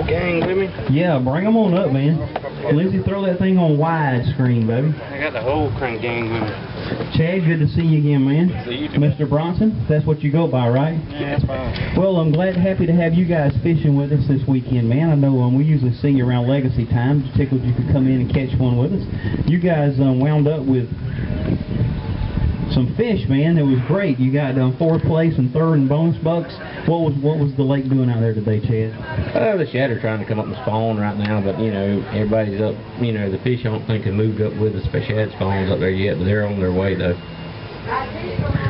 whole gang with me? Yeah, bring them on up, man. Lindsay, throw that thing on widescreen, baby. I got the whole crank gang with me. Chad, good to see you again, man. See you too. Mr. Bronson, that's what you go by, right? Yeah, that's fine. Well, I'm happy to have you guys fishing with us this weekend, man. I know we usually see you around Legacy time. Just tickled you could come in and catch one with us. You guys wound up with some fish, man. It was great. You got 4th place and 3rd in bonus bucks. What was the lake doing out there today, Chad? The shad are trying to come up and spawn right now, but you know everybody's up. You know the fish I don't think have moved up with us. The shad spawns up there yet, but they're on their way though.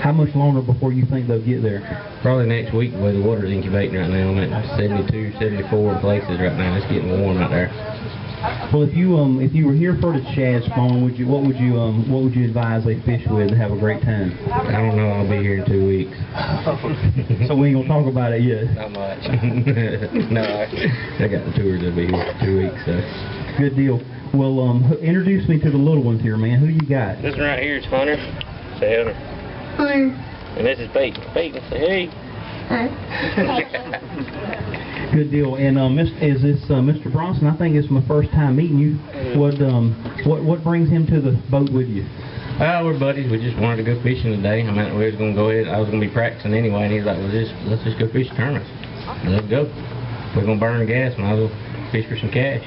How much longer before you think they'll get there? Probably next week. The way the water's incubating right now, I'm at 72, 74 places right now. It's getting warm out there. Well, if you were here for the shad spawn, what would you advise they fish with to have a great time? I don't know. I'll be here in 2 weeks. So we ain't gonna talk about it yet. Not much. No, I got the tours. I'll be here for 2 weeks. So. Good deal. Well, introduce me to the little ones here, man. Who you got? This one right here is Hunter. Say Hunter. Hunter. And this is Peyton. Peyton, say hey. Hi. Good deal. And is this Mr. Bronson? I think it's my first time meeting you. What brings him to the boat with you? We're buddies. We just wanted to go fishing today. I mean, we was gonna go ahead. I was gonna be practicing anyway, and he's like, "Well, let's just go fish tournaments. Let's go. We're gonna burn gas, might as well fish for some cash."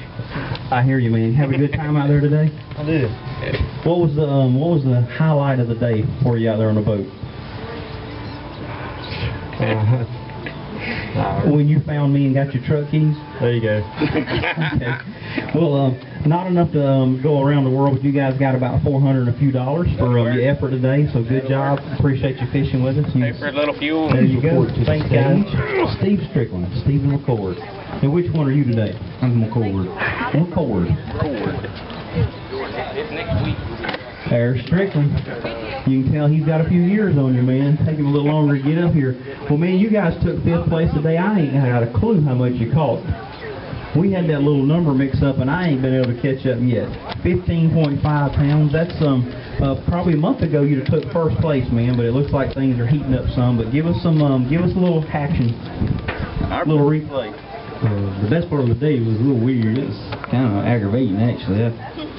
I hear you, man. Have a good time out there today. I did. What was the highlight of the day for you out there on the boat? When you found me and got your truck keys? There you go. Okay. Well, not enough to go around the world, but you guys got about $400 and a few for your effort today, so good job. Appreciate you fishing with us. Pay for a little fuel. There you go. Thanks, guys. Steve Strickland, Stephen McCord. And which one are you today? I'm McCord. McCord. It's next week. There's Strickland. You can tell he's got a few years on you, man. Take him a little longer to get up here. Well, man, you guys took 5th place today. I ain't got a clue how much you caught. We had that little number mix up, and I ain't been able to catch up yet. 15.5 pounds. That's probably a month ago you'd have took 1st place, man. But it looks like things are heating up some. But give us a little action, a little replay. The best part of the day was a little weird. It was kind of aggravating, actually. I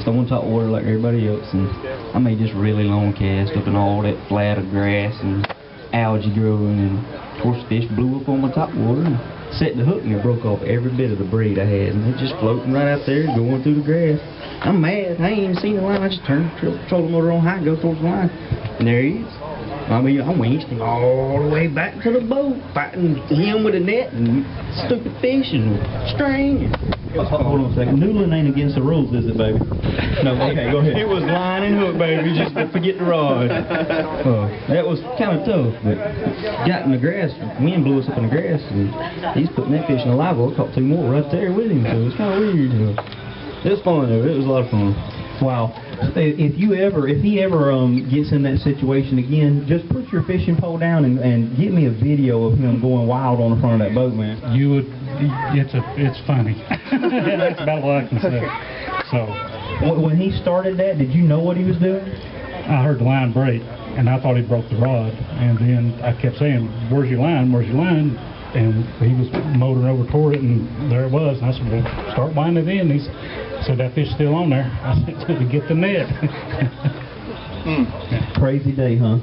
don't top water like everybody else, and I made this really long cast up in all that flat of grass and algae growing, and of course the fish blew up on my top water and set the hook, and it broke off every bit of the braid I had, and it just floating right out there going through the grass. I'm mad. I ain't even seen the line. I just turned the trolling motor on high and go towards the line, and there he is. I mean, I winched him all the way back to the boat, fighting him with a net and stupid fish and string. Hold on a second. Noodling ain't against the rules, is it, baby? No, okay, go ahead. It was line and hook, baby. Just forget the rod. That was kind of tough, but got in the grass. Wind blew us up in the grass, and he's putting that fish in a live well. Caught 2 more right there with him, so it was kind of weird. It was fun, though. It was a lot of fun. Wow. If he ever gets in that situation again, just put your fishing pole down and get me a video of him going wild on the front of that boat, man. You would. It's funny. That's about all I can say. So. When he started that, did you know what he was doing? I heard the line break, and I thought he broke the rod, and then I kept saying, "Where's your line? Where's your line?" And he was motoring over toward it, and there it was. And I said, "Well, start winding it in." He said, "That fish's still on there." I said, "To get the net." Crazy day, huh?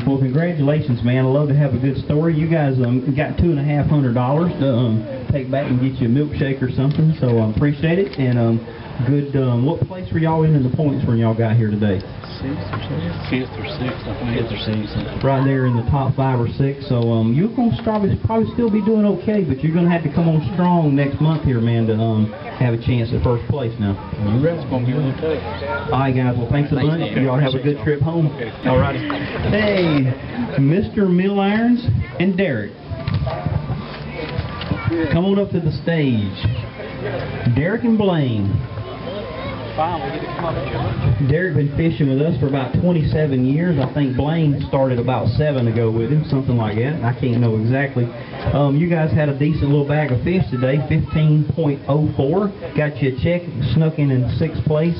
Well, congratulations, man. I love to have a good story. You guys got $2,500 to take back and get you a milkshake or something, so I appreciate it. And good. What place were y'all in the points when y'all got here today? 5th or 6th, I think. 5th or 6th. Right there in the top 5 or 6. So you're going to probably still be doing okay, but you're going to have to come on strong next month here, man, to have a chance at 1st place now. It's going to be really tough. All right, guys. Well, thanks a bunch. Y'all have a good trip home. All right. Hey, Mr. Mill Irons and Derek. Come on up to the stage. Derek and Blaine. Derek been fishing with us for about 27 years. I think Blaine started about 7 ago with him, something like that. I can't know exactly. You guys had a decent little bag of fish today, 15.04. Got you a check, snuck in 6th place.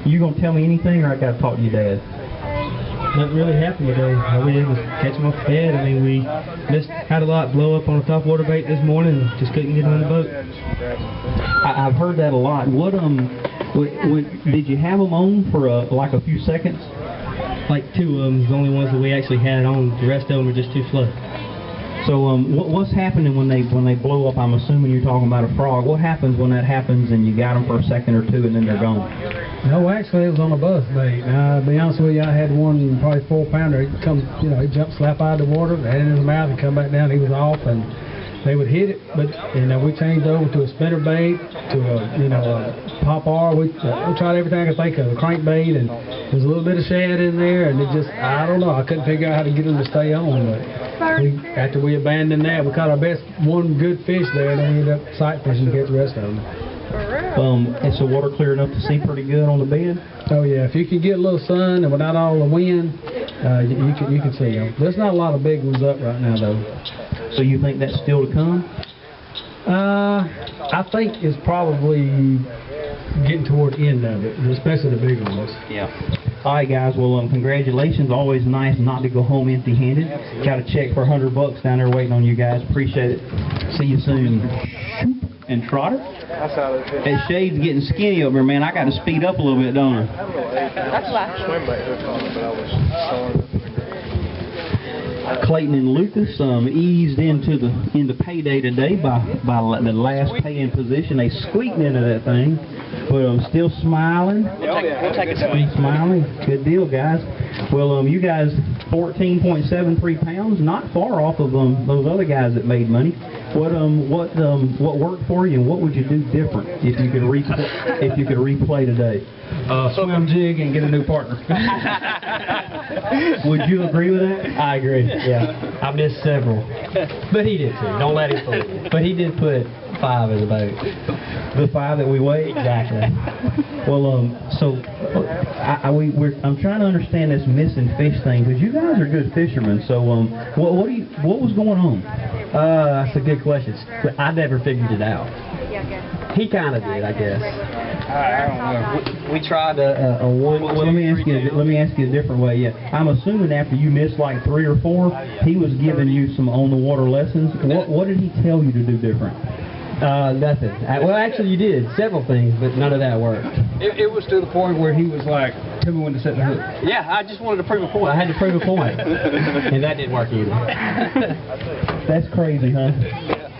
You gonna tell me anything, or I gotta talk to your dad? nothing really happened today. All we did was catch them off the bed. I mean, we just had a lot blow up on the top water bait this morning and just couldn't get them on the boat. I've heard that a lot. What did you have them on for like a few seconds? Like 2 of them, the only ones that we actually had on. The rest of them were just too slow. So what's happening when they blow up? I'm assuming you're talking about a frog. What happens when that happens and you got them for a second or two and then they're gone? No, actually, it was on a buzz bait. Now, to be honest with you, I had one probably 4-pounder. He'd come, he jumped slap out of the water, had it in his mouth, and come back down. He was off, and they would hit it. But we changed over to a spinner bait, to a pop R. We tried everything I could think of, a crankbait, and there's a little bit of shad in there, and it just, I don't know. I couldn't figure out how to get them to stay on. But after we abandoned that, we caught our best one good fish there, and then we ended up sight fishing to get the rest of them. Is the water clear enough to see pretty good on the bed? Oh yeah, if you can get a little sun and without all the wind, you can see them. There's not a lot of big ones up right now though. So you think that's still to come? I think it's probably getting toward the end of it, especially the big ones. Yeah. All right, guys. Well, congratulations. Always nice not to go home empty-handed. Got a check for $100 down there waiting on you guys. Appreciate it. See you soon. And Trotter? That shade's getting skinny over here, man. I got to speed up a little bit, don't I? That's last Clayton and Lucas eased into payday today by the last pay-in position. They squeaked into that thing, but I'm still smiling. We'll take a swing. Smiling. Good deal, guys. Well, you guys, 14.73 pounds, not far off of those other guys that made money. What worked for you, and what would you do different if you could replay today? Swim jig and get a new partner. Would you agree with that? I agree. Yeah, I missed several, but he did too. Don't let him fool you. But he did put 5 in the boat. The 5 that we weighed? Exactly. Well, I'm trying to understand this missing fish thing, because you guys are good fishermen. So, what was going on? That's a good question. I never figured it out. He kind of did, I guess. I don't know. We tried a one. Well, let me ask you a different way. Yeah, I'm assuming after you missed like 3 or 4, he was giving you some on the water lessons. What did he tell you to do different? Nothing. Well, actually, you did several things, but none of that worked. It was to the point where he was like, "Tell me when to set the hook." Yeah, I just wanted to prove a point. I had to prove a point, and that didn't work either. That's crazy, huh?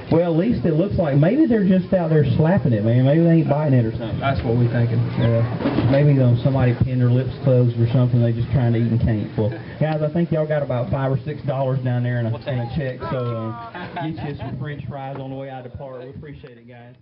Well, at least it looks like maybe they're just out there slapping it, man. Maybe they ain't biting it or something. That's what we're thinking. Yeah. Maybe somebody pinned their lips closed or something. They just trying to eat and can't. Well, guys, I think y'all got about $5 or $6 down there in a check. So get you some French fries on the way out of the park. We appreciate it, guys.